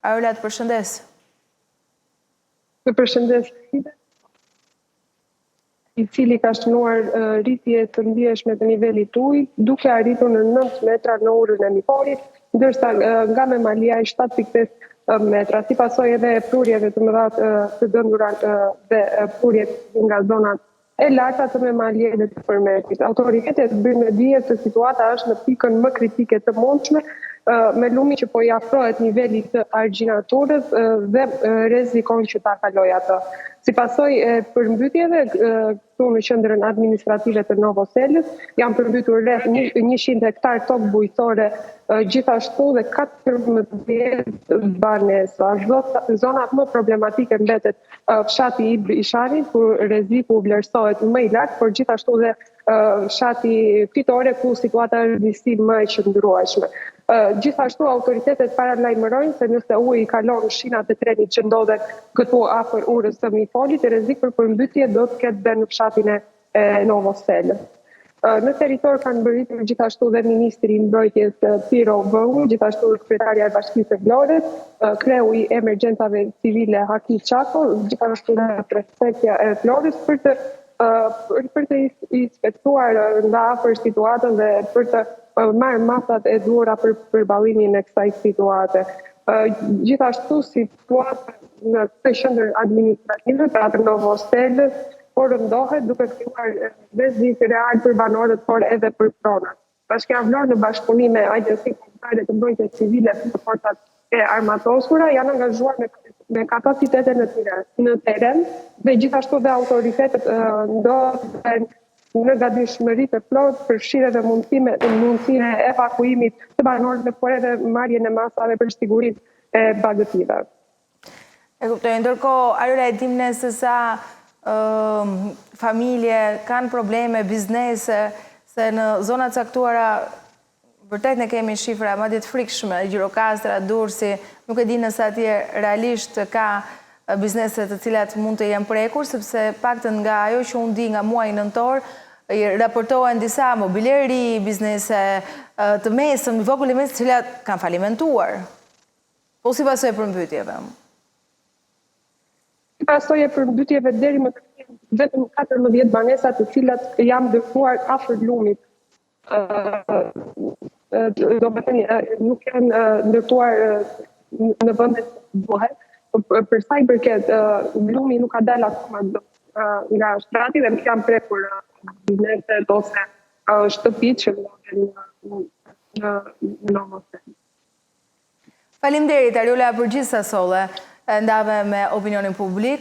Aula, të përshëndes. Të përshëndes, i cili ka shënuar rritje të ndjeshme të nivelit ujit, duke arritur në 9 metra në orën e miporit, ndërsa nga Memalia i 7,5 metra, si pasoj edhe prurjeve të mëdha të dëndura dhe prurjet nga zonat e larta të Memalia dhe të Përmetit. Autoritetet bëjnë me dije se situata është në pikën më kritike të mundshme, me lumi që po i afrohet nivelit të argjinaturës dhe rrezikon që ta kaloj atë. Si pasoj e përmbytjeve, këtu në qendrën administrative të Novoselës, janë përmbytur rreth 100 hektar tokë bujqësore, gjithashtu dhe 14 banesa. Zonat më problematike mbetet fshati i Brishanit, ku rreziku vlerësohet më i lartë, por gjithashtu dhe fshati Fitore, ku situata është disi më e qëndrueshme. Gjithashtu autoritetet paralajmërojnë se nëse uji kalon shinat e trenit që ndodhen këtu afër urës së Mipolit, rrezik për përmbytje do të ketë dhe në fshatin e Novoselës. Në territor kanë mbërritur gjithashtu dhe ministri i mbrojtjes Piro Vëngu, gjithashtu sekretarja e Bashkisë së Vlorës, kreu i emergjencave civile Haki Çako, gjithashtu dhe prefektja e Vlorës për të inspektuar nga afër situatën dhe për të marrë masat e duhura për përballlimin e kësaj situate. Gjithashtu situata në këtë qendër administrative, pra të Novoselës, por rëndohet duke krijuar rrezik real për banorët, por edhe për pronat. Bashkia Vlorë në bashkëpunim me Agjencinë Kombëtare të Mbrojtjes Civile dhe forcat e armatosura janë angazhuar me kapacitete në teren dhe gjithashtu dhe autoritetet ndodhen në gatishmëri të plotë për fshirje dhe mundësinë e evakuimit të banorëve, por edhe marrjen e masave për sigurinë e bagëtive. E kuptoj, ndërkohë, Arola, e dim ne se sa familje kanë probleme, biznese, se në zonat caktuara vërtet ne kemi shifra madje të frikshme, Gjirokastra, Durrësi, nuk e di nëse atje realisht ka bizneset të cilat mund të jenë prekur, sepse paktën nga ajo që unë di nga muaji nëntor, raportohen disa mobileri, biznese të mesëm, vogël e mesëm, të cilat kanë falimentuar. Po si pasojë e përmbytjeve? Si pasojë e përmbytjeve deri më vetëm 14 banesa të cilat janë dëmtuar afër lumit. Do të thënë nuk janë ndërtuar në vendet duhet. Për sa i përket lumi nuk ka dalë akoma nga shtrati dhe nuk janë prekur bizneset ose shtëpitë që ndodhen në Novoselë. Faleminderit, Arola, për gjithë sa solle ndave me opinionin publik.